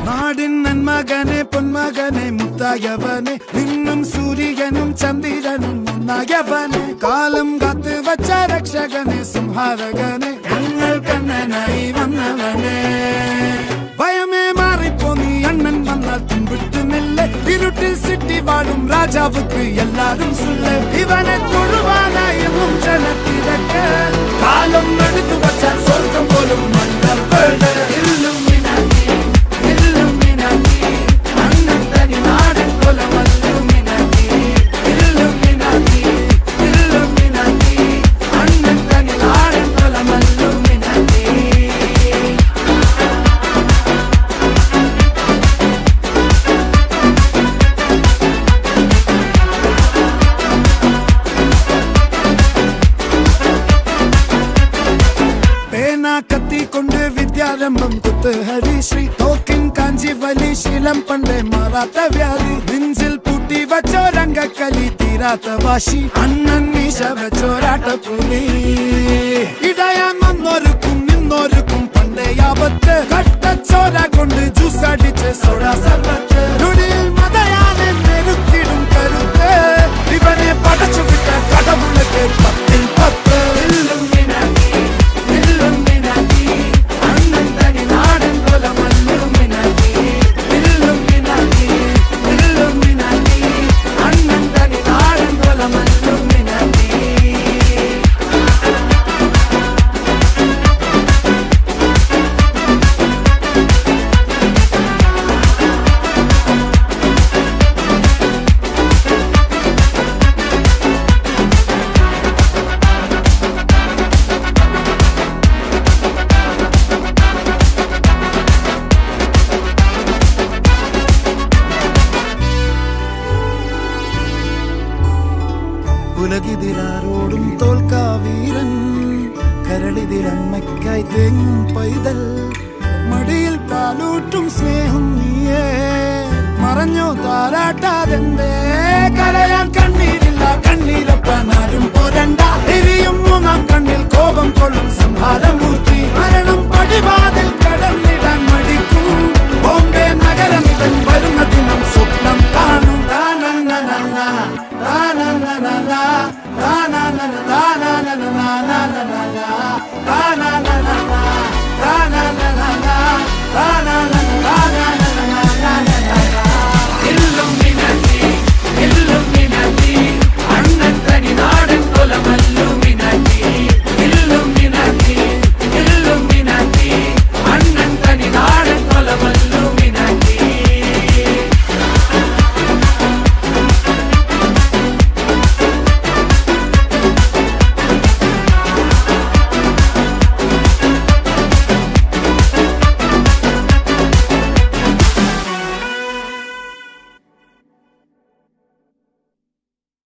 നാടിൻ നന്മകനെ പൊന്മകനെ മുത്തായവനെ നിന്നും സൂര്യനും ചന്ദ്രനും ഒന്നായവനെ കാലം കാത്ത് വച്ച രക്ഷകനെ സംഹാരകനെ ഞങ്ങൾ കണ്ണനായി വന്നവനെ ഭയമേ മാറിപ്പോ നീ അണ്ണൻ വന്നാൽ തുമ്പിട്ടുമില്ല ഇരുട്ടിൽ സിറ്റി വാടും രാജാവുക്ക് എല്ലാരും സുല്ല ഇവനെ തൊഴുവാനായി ജനത്തിരക്ക് കാലം എടുത്തു വച്ചാൽ സ്വർഗം പോലും മണ്ണപ്പേട് കത്തിക്കൊണ്ട് വിദ്യാരംഭം കുത്ത് ഹരിശ്രീ തോക്കിൻ കാഞ്ചി വലി ശീലം പണ്ടേ മാറാത്ത വ്യാധി നെഞ്ചിൽ പൂട്ടി വച്ചോരംഗക്കലി തീരാത്ത വാശി അണ്ണൻ മീശ വെച്ചോരാട്ട പുലി ഇടയാൻ വന്നോർക്കും നിന്നോർക്കും പണ്ടേ ആപത്ത് കട്ടച്ചോര കൊണ്ട് ജ്യൂസ് അടിച്ച് സോഡ സർബത്ത് നൊടിയിൽ മതയാനെ നെരുത്തിടും കരുത്ത് ഇവനെ പടച്ചു വിട്ട കടവുള്ളക്ക് 10-10 ഉലകിതിരാരോടും തോൽക്കാവീരൻ കരളിതിരമ്മയ്ക്കായി തേങ്ങും പൈതൽ മടിയിൽ പാലൂട്ടും സ്നേഹം നീയേ മറഞ്ഞോ താരാട്ടാതെന്തേ കരയാൻ കണ്ണീരില്ല കണ്ണീരപ്പാനാരും പോരണ്ട എരിയും മൂന്നാം കണ്ണിൽ കോപം കൊള്ളും സംഹാരമൂർത്തി മരണം പടിവാതിൽ കടന്നിടാൻ മടിക്കും ബോംബെ നഗരം ഇവൻ